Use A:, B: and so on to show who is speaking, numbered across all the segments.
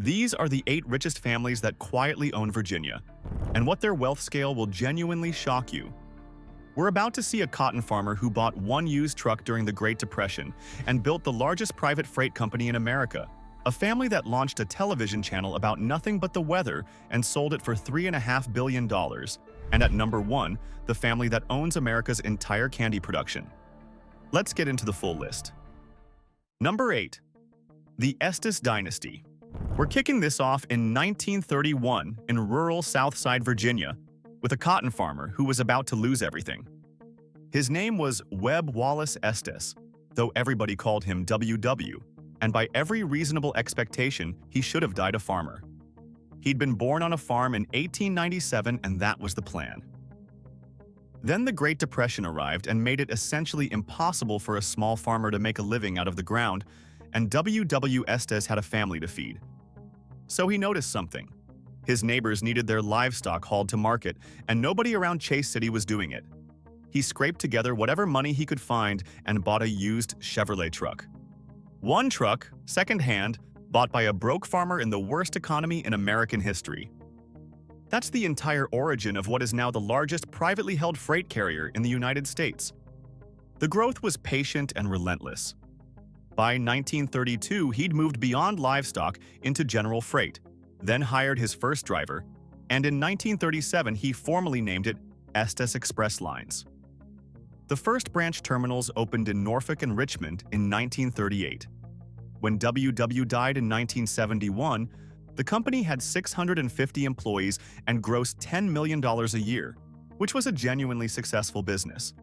A: These are the 8 richest families that quietly own Virginia, and what their wealth scale will genuinely shock you. We're about to see a cotton farmer who bought one used truck during the Great Depression and built the largest private freight company in America, a family that launched a television channel about nothing but the weather and sold it for $3.5 billion, and at number 1, the family that owns America's entire candy production. Let's get into the full list. Number 8. The Estes Dynasty. We're kicking this off in 1931 in rural Southside Virginia with a cotton farmer who was about to lose everything. His name was Webb Wallace Estes, though everybody called him WW, and by every reasonable expectation, he should have died a farmer. He'd been born on a farm in 1897, and that was the plan. Then the Great Depression arrived and made it essentially impossible for a small farmer to make a living out of the ground, and W.W. Estes had a family to feed. So he noticed something. His neighbors needed their livestock hauled to market, and nobody around Chase City was doing it. He scraped together whatever money he could find and bought a used Chevrolet truck. One truck, second-hand, bought by a broke farmer in the worst economy in American history. That's the entire origin of what is now the largest privately held freight carrier in the United States. The growth was patient and relentless. By 1932, he'd moved beyond livestock into general freight, then hired his first driver, and in 1937 he formally named it Estes Express Lines. The first branch terminals opened in Norfolk and Richmond in 1938. When WW died in 1971, the company had 650 employees and grossed $10 million a year, which was a genuinely successful business.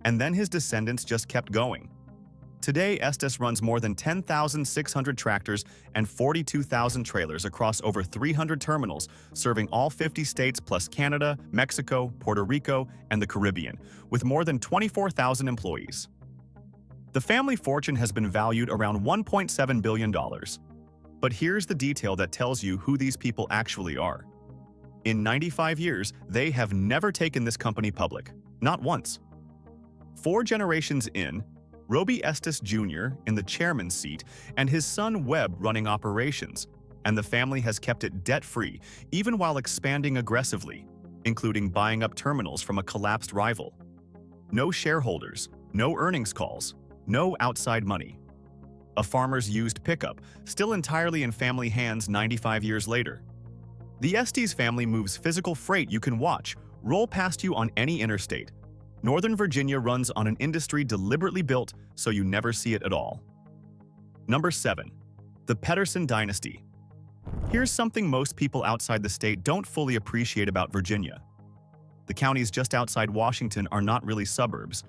A: And then his descendants just kept going. Today, Estes runs more than 10,600 tractors and 42,000 trailers across over 300 terminals, serving all 50 states plus Canada, Mexico, Puerto Rico, and the Caribbean, with more than 24,000 employees. The family fortune has been valued around $1.7 billion. But here's the detail that tells you who these people actually are. In 95 years, they have never taken this company public, not once. 4 generations in, Roby Estes Jr. in the chairman's seat and his son Webb running operations, and the family has kept it debt-free even while expanding aggressively, including buying up terminals from a collapsed rival. No shareholders, no earnings calls, no outside money. A farmer's used pickup, still entirely in family hands 95 years later. The Estes family moves physical freight you can watch, roll past you on any interstate. Northern Virginia runs on an industry deliberately built so you never see it at all. Number 7. The Pedersen Dynasty. Here's something most people outside the state don't fully appreciate about Virginia. The counties just outside Washington are not really suburbs.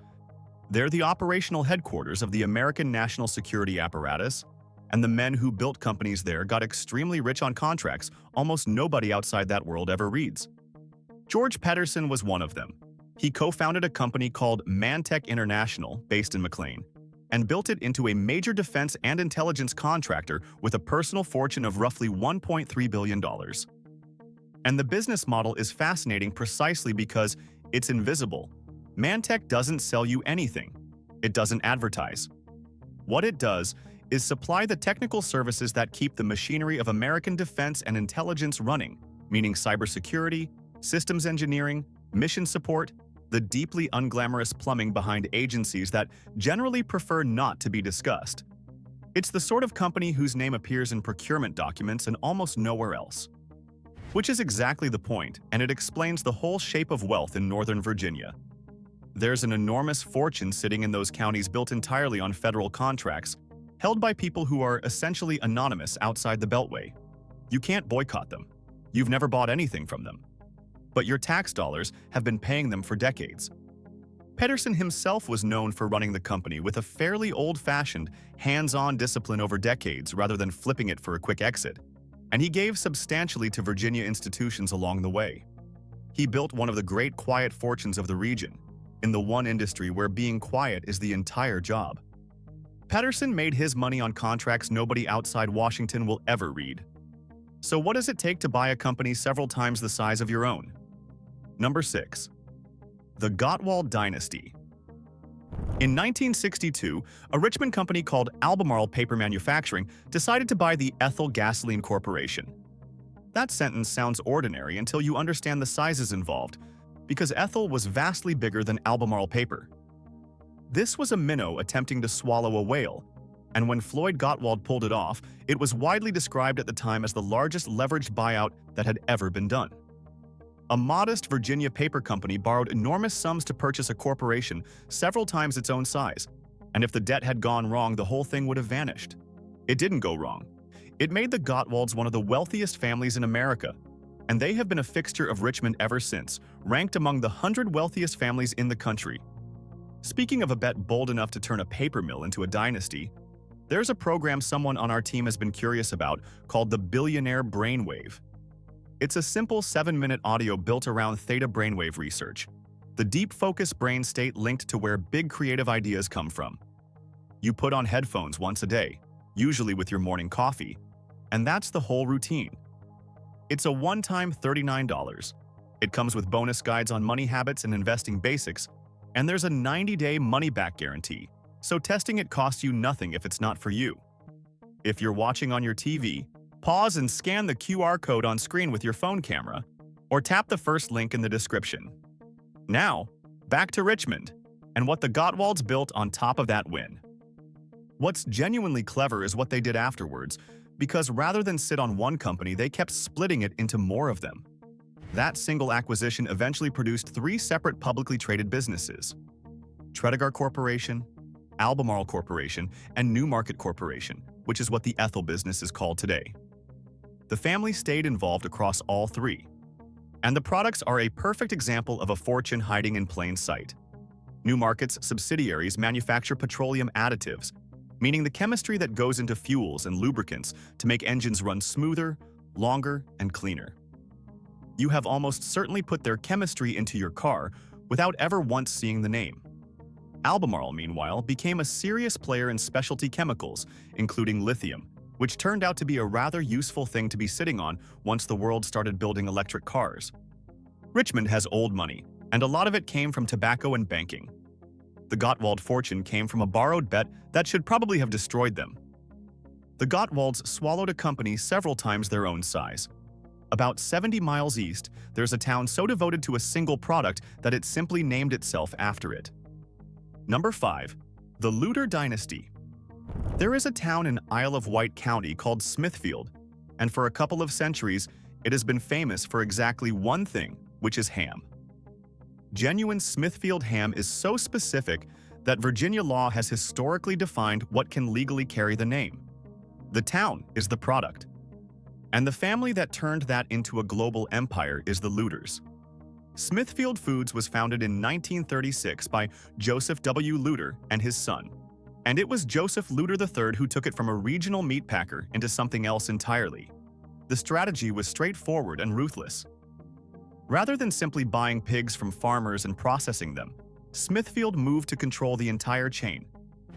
A: They're the operational headquarters of the American national security apparatus, and the men who built companies there got extremely rich on contracts almost nobody outside that world ever reads. George Pedersen was one of them. He co-founded a company called Mantech International, based in McLean, and built it into a major defense and intelligence contractor with a personal fortune of roughly $1.3 billion. And the business model is fascinating precisely because it's invisible. Mantech doesn't sell you anything. It doesn't advertise. What it does is supply the technical services that keep the machinery of American defense and intelligence running, meaning cybersecurity, systems engineering, mission support, the deeply unglamorous plumbing behind agencies that generally prefer not to be discussed. It's the sort of company whose name appears in procurement documents and almost nowhere else. Which is exactly the point, and it explains the whole shape of wealth in Northern Virginia. There's an enormous fortune sitting in those counties built entirely on federal contracts, held by people who are essentially anonymous outside the Beltway. You can't boycott them. You've never bought anything from them. But your tax dollars have been paying them for decades. Pedersen himself was known for running the company with a fairly old-fashioned, hands-on discipline over decades rather than flipping it for a quick exit, and he gave substantially to Virginia institutions along the way. He built one of the great quiet fortunes of the region, in the one industry where being quiet is the entire job. Pedersen made his money on contracts nobody outside Washington will ever read. So what does it take to buy a company several times the size of your own? Number 6. The Gottwald Dynasty. In 1962, a Richmond company called Albemarle Paper Manufacturing decided to buy the Ethel Gasoline Corporation. That sentence sounds ordinary until you understand the sizes involved, because Ethel was vastly bigger than Albemarle Paper. This was a minnow attempting to swallow a whale, and when Floyd Gottwald pulled it off, it was widely described at the time as the largest leveraged buyout that had ever been done. A modest Virginia paper company borrowed enormous sums to purchase a corporation several times its own size, and if the debt had gone wrong, the whole thing would have vanished. It didn't go wrong. It made the Gottwalds one of the wealthiest families in America, and they have been a fixture of Richmond ever since, ranked among the 100 wealthiest families in the country. Speaking of a bet bold enough to turn a paper mill into a dynasty, there's a program someone on our team has been curious about called the Billionaire Brain Wave. It's a simple 7-minute audio built around theta brainwave research, the deep focus brain state linked to where big creative ideas come from. You put on headphones once a day, usually with your morning coffee, and that's the whole routine. It's a one-time $39. It comes with bonus guides on money habits and investing basics, and there's a 90-day money-back guarantee, so testing it costs you nothing if it's not for you. If you're watching on your TV, pause and scan the QR code on screen with your phone camera, or tap the first link in the description. Now, back to Richmond, and what the Gottwalds built on top of that win. What's genuinely clever is what they did afterwards, because rather than sit on one company, they kept splitting it into more of them. That single acquisition eventually produced 3 separate publicly traded businesses: Tredegar Corporation, Albemarle Corporation, and Newmarket Corporation, which is what the Ethel business is called today. The family stayed involved across all 3. And the products are a perfect example of a fortune hiding in plain sight. Newmarket's subsidiaries manufacture petroleum additives, meaning the chemistry that goes into fuels and lubricants to make engines run smoother, longer, and cleaner. You have almost certainly put their chemistry into your car without ever once seeing the name. Albemarle, meanwhile, became a serious player in specialty chemicals, including lithium, which turned out to be a rather useful thing to be sitting on once the world started building electric cars. Richmond has old money, and a lot of it came from tobacco and banking. The Gottwald fortune came from a borrowed bet that should probably have destroyed them. The Gottwalds swallowed a company several times their own size. About 70 miles east, there's a town so devoted to a single product that it simply named itself after it. Number 5. The Luter Dynasty. There is a town in Isle of Wight County called Smithfield, and for a couple of centuries, it has been famous for exactly one thing, which is ham. Genuine Smithfield ham is so specific that Virginia law has historically defined what can legally carry the name. The town is the product. And the family that turned that into a global empire is the Luters. Smithfield Foods was founded in 1936 by Joseph W. Luter and his son. And it was Joseph Luter III who took it from a regional meat packer into something else entirely. The strategy was straightforward and ruthless. Rather than simply buying pigs from farmers and processing them, Smithfield moved to control the entire chain,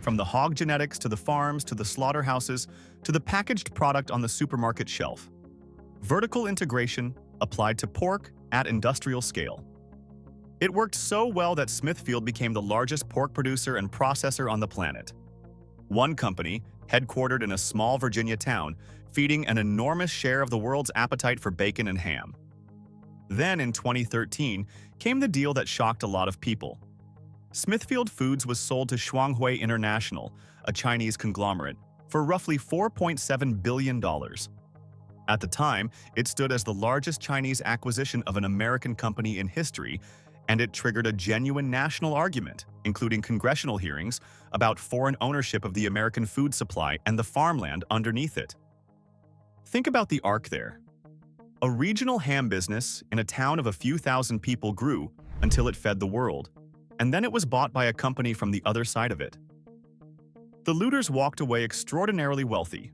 A: from the hog genetics to the farms to the slaughterhouses to the packaged product on the supermarket shelf. Vertical integration applied to pork at industrial scale. It worked so well that Smithfield became the largest pork producer and processor on the planet. One company, headquartered in a small Virginia town, feeding an enormous share of the world's appetite for bacon and ham. Then, in 2013, came the deal that shocked a lot of people. Smithfield Foods was sold to Shuanghui International, a Chinese conglomerate, for roughly $4.7 billion. At the time, it stood as the largest Chinese acquisition of an American company in history, and it triggered a genuine national argument, including congressional hearings about foreign ownership of the American food supply and the farmland underneath it. Think about the arc there. A regional ham business in a town of a few thousand people grew until it fed the world, and then it was bought by a company from the other side of it. The Luters walked away extraordinarily wealthy.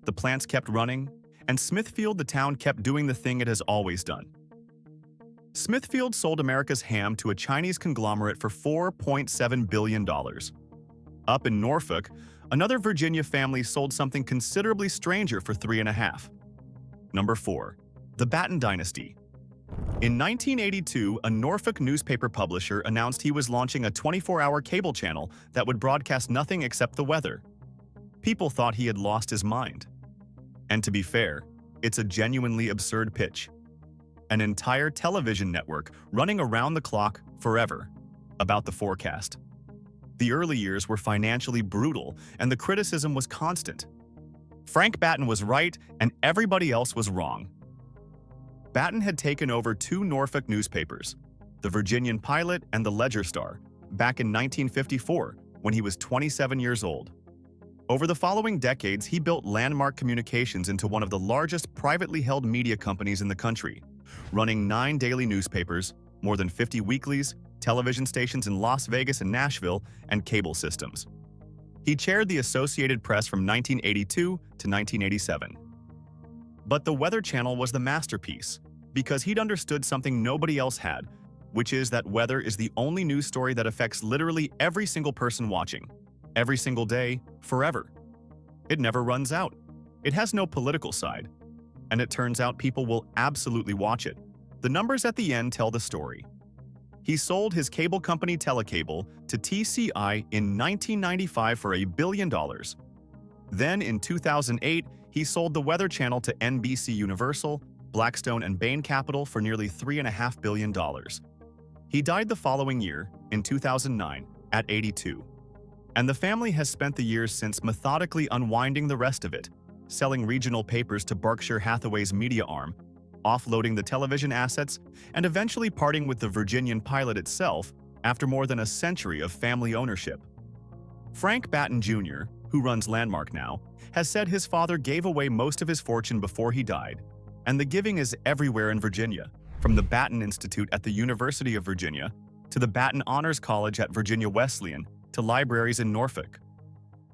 A: The plants kept running, and Smithfield, the town, kept doing the thing it has always done. Smithfield sold America's ham to a Chinese conglomerate for $4.7 billion. Up in Norfolk, another Virginia family sold something considerably stranger for $3.5 billion. Number 4. The Batten Dynasty. In 1982, a Norfolk newspaper publisher announced he was launching a 24-hour cable channel that would broadcast nothing except the weather. People thought he had lost his mind. And to be fair, it's a genuinely absurd pitch. An entire television network running around the clock forever about the forecast. The early years were financially brutal, and the criticism was constant. Frank Batten was right, and everybody else was wrong. Batten had taken over two Norfolk newspapers, the Virginian Pilot and the Ledger Star, back in 1954 when he was 27 years old. Over the following decades, he built Landmark Communications into one of the largest privately held media companies in the country, running 9 daily newspapers, more than 50 weeklies, television stations in Las Vegas and Nashville, and cable systems. He chaired the Associated Press from 1982 to 1987. But the Weather Channel was the masterpiece, because he'd understood something nobody else had, which is that weather is the only news story that affects literally every single person watching, every single day, forever. It never runs out. It has no political side. And it turns out people will absolutely watch it. The numbers at the end tell the story. He sold his cable company Telecable to TCI in 1995 for $1 billion. Then in 2008, he sold the Weather Channel to NBC Universal, Blackstone and Bain Capital for nearly $3.5 billion. He died the following year, in 2009, at 82. And the family has spent the years since methodically unwinding the rest of it, selling regional papers to Berkshire Hathaway's media arm, offloading the television assets, and eventually parting with the Virginian Pilot itself after more than a century of family ownership. Frank Batten Jr., who runs Landmark now, has said his father gave away most of his fortune before he died, and the giving is everywhere in Virginia, from the Batten Institute at the University of Virginia to the Batten Honors College at Virginia Wesleyan to libraries in Norfolk.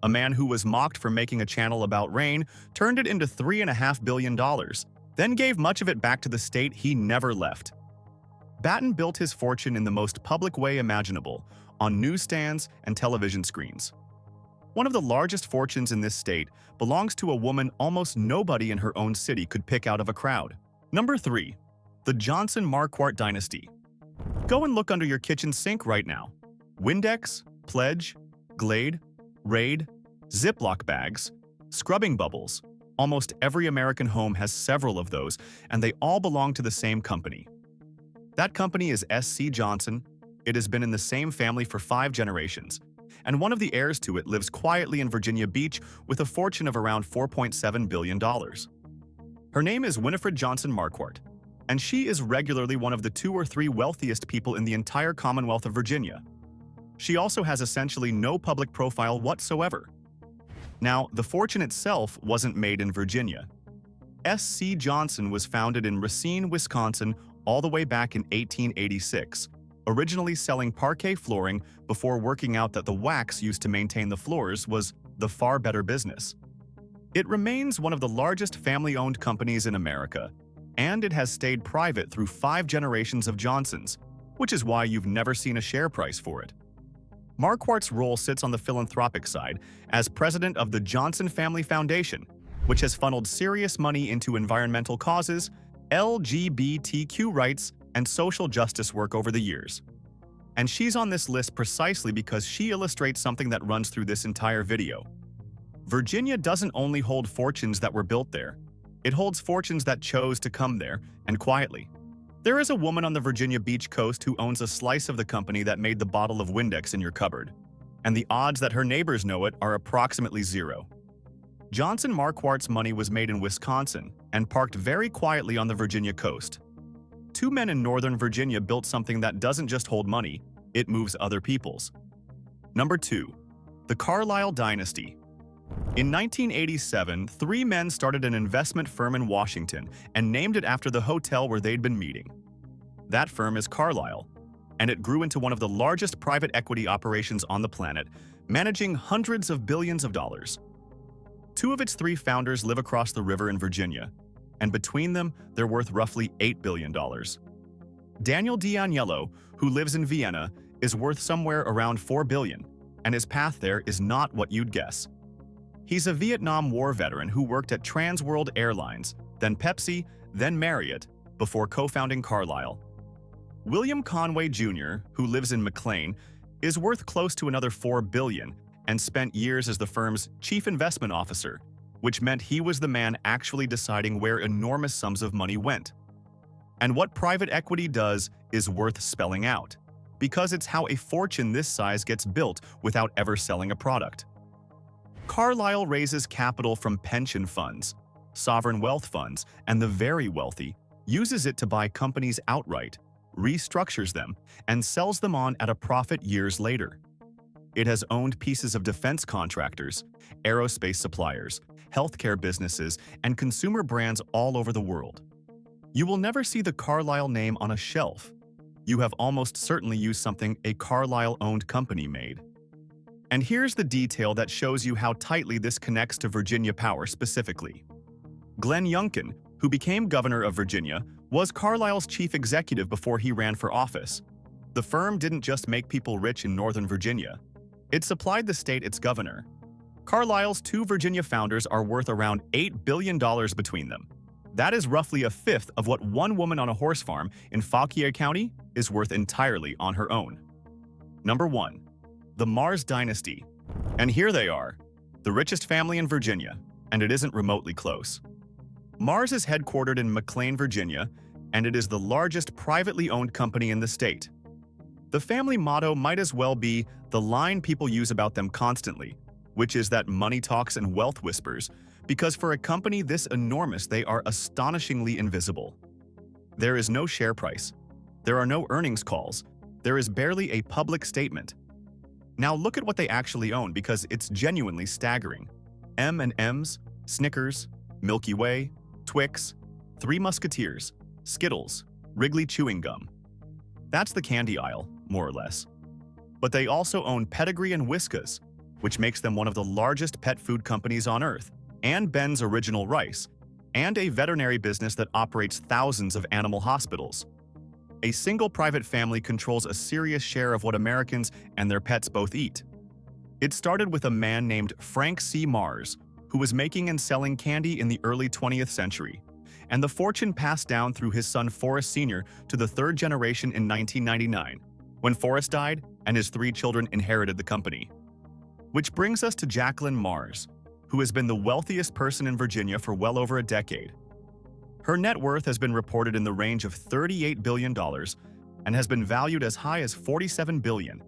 A: A man who was mocked for making a channel about rain turned it into $3.5 billion, then gave much of it back to the state he never left. Batten built his fortune in the most public way imaginable, on newsstands and television screens. One of the largest fortunes in this state belongs to a woman almost nobody in her own city could pick out of a crowd. Number 3. The Johnson-Marquardt Dynasty. Go and look under your kitchen sink right now. Windex, Pledge, Glade, Raid, Ziploc bags, scrubbing bubbles. Almost every American home has several of those, and they all belong to the same company. That company is S.C. Johnson. It has been in the same family for 5 generations, and one of the heirs to it lives quietly in Virginia Beach with a fortune of around $4.7 billion. Her name is Winifred Johnson Marquardt, and she is regularly one of the 2 or 3 wealthiest people in the entire Commonwealth of Virginia. She also has essentially no public profile whatsoever. Now, the fortune itself wasn't made in Virginia. S.C. Johnson was founded in Racine, Wisconsin, all the way back in 1886, originally selling parquet flooring before working out that the wax used to maintain the floors was the far better business. It remains one of the largest family-owned companies in America, and it has stayed private through 5 generations of Johnsons, which is why you've never seen a share price for it. Marquardt's role sits on the philanthropic side as president of the Johnson Family Foundation, which has funneled serious money into environmental causes, LGBTQ rights, and social justice work over the years. And she's on this list precisely because she illustrates something that runs through this entire video. Virginia doesn't only hold fortunes that were built there, it holds fortunes that chose to come there, and quietly. There is a woman on the Virginia Beach coast who owns a slice of the company that made the bottle of Windex in your cupboard, and the odds that her neighbors know it are approximately 0. Johnson Marquardt's money was made in Wisconsin and parked very quietly on the Virginia coast. 2 men in Northern Virginia built something that doesn't just hold money, it moves other people's. Number 2. The Carlyle Dynasty. In 1987, 3 men started an investment firm in Washington and named it after the hotel where they'd been meeting. That firm is Carlyle, and it grew into one of the largest private equity operations on the planet, managing hundreds of billions of dollars. 2 of its 3 founders live across the river in Virginia, and between them, they're worth roughly $8 billion. Daniel D'Agnello, who lives in Vienna, is worth somewhere around $4 billion, and his path there is not what you'd guess. He's a Vietnam War veteran who worked at Trans World Airlines, then Pepsi, then Marriott, before co-founding Carlyle. William Conway Jr., who lives in McLean, is worth close to another $4 billion and spent years as the firm's chief investment officer, which meant he was the man actually deciding where enormous sums of money went. And what private equity does is worth spelling out, because it's how a fortune this size gets built without ever selling a product. Carlyle raises capital from pension funds, sovereign wealth funds, and the very wealthy, uses it to buy companies outright, restructures them, and sells them on at a profit years later. It has owned pieces of defense contractors, aerospace suppliers, healthcare businesses, and consumer brands all over the world. You will never see the Carlyle name on a shelf. You have almost certainly used something a Carlyle-owned company made. And here's the detail that shows you how tightly this connects to Virginia power specifically. Glenn Youngkin, who became governor of Virginia, was Carlyle's chief executive before he ran for office. The firm didn't just make people rich in Northern Virginia. It supplied the state its governor. Carlyle's two Virginia founders are worth around $8 billion between them. That is roughly a fifth of what one woman on a horse farm in Fauquier County is worth entirely on her own. Number 1. The Mars Dynasty. And here they are, the richest family in Virginia, and it isn't remotely close. Mars is headquartered in McLean, Virginia, and it is the largest privately owned company in the state. The family motto might as well be the line people use about them constantly, which is that money talks and wealth whispers, because for a company this enormous, they are astonishingly invisible. There is no share price. There are no earnings calls. There is barely a public statement. Now look at what they actually own, because it's genuinely staggering. M&M's, Snickers, Milky Way, Twix, Three Musketeers, Skittles, Wrigley chewing gum. That's the candy aisle, more or less. But they also own Pedigree and Whiskas, which makes them one of the largest pet food companies on Earth, and Ben's Original Rice, and a veterinary business that operates thousands of animal hospitals. A single private family controls a serious share of what Americans and their pets both eat. It started with a man named Frank C. Mars, who was making and selling candy in the early 20th century, and the fortune passed down through his son Forrest Sr. to the third generation in 1999, when Forrest died and his 3 children inherited the company. Which brings us to Jacqueline Mars, who has been the wealthiest person in Virginia for well over a decade. Her net worth has been reported in the range of $38 billion and has been valued as high as $47 billion,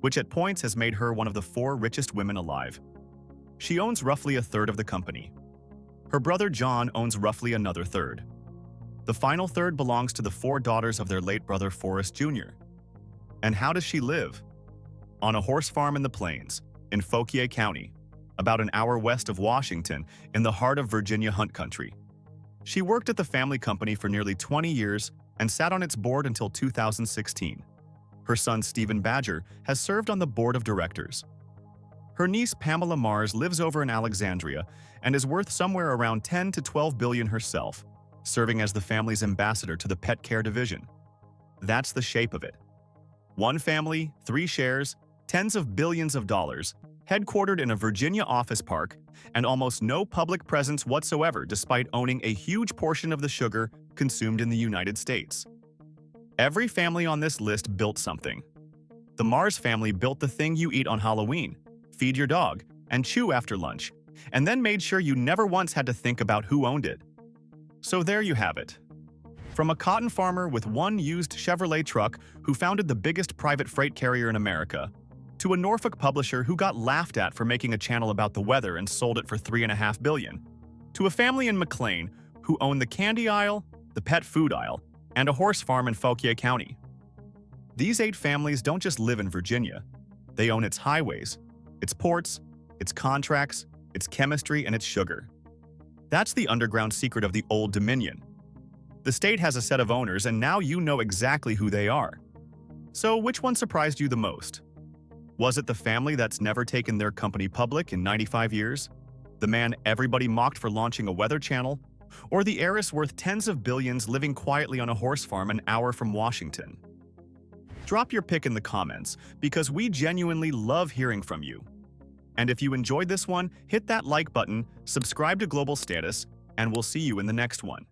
A: which at points has made her one of the 4 richest women alive. She owns roughly a third of the company. Her brother John owns roughly another third. The final third belongs to the 4 daughters of their late brother Forrest Jr. And how does she live? On a horse farm in the plains, in Fauquier County, about an hour west of Washington, in the heart of Virginia hunt country. She worked at the family company for nearly 20 years and sat on its board until 2016. Her son Stephen Badger has served on the board of directors. Her niece Pamela Mars lives over in Alexandria and is worth somewhere around 10 to 12 billion herself, serving as the family's ambassador to the pet care division. That's the shape of it. One family, 3 shares, tens of billions of dollars, headquartered in a Virginia office park, and almost no public presence whatsoever despite owning a huge portion of the sugar consumed in the United States. Every family on this list built something. The Mars family built the thing you eat on Halloween, feed your dog, and chew after lunch, and then made sure you never once had to think about who owned it. So there you have it. From a cotton farmer with one used Chevrolet truck who founded the biggest private freight carrier in America, to a Norfolk publisher who got laughed at for making a channel about the weather and sold it for $3.5 billion, to a family in McLean who own the candy aisle, the pet food aisle, and a horse farm in Fauquier County. These 8 families don't just live in Virginia. They own its highways, its ports, its contracts, its chemistry, and its sugar. That's the underground secret of the Old Dominion. The state has a set of owners, and now you know exactly who they are. So which one surprised you the most? Was it the family that's never taken their company public in 95 years? The man everybody mocked for launching a weather channel? Or the heiress worth tens of billions living quietly on a horse farm an hour from Washington? Drop your pick in the comments, because we genuinely love hearing from you. And if you enjoyed this one, hit that like button, subscribe to Global Status, and we'll see you in the next one.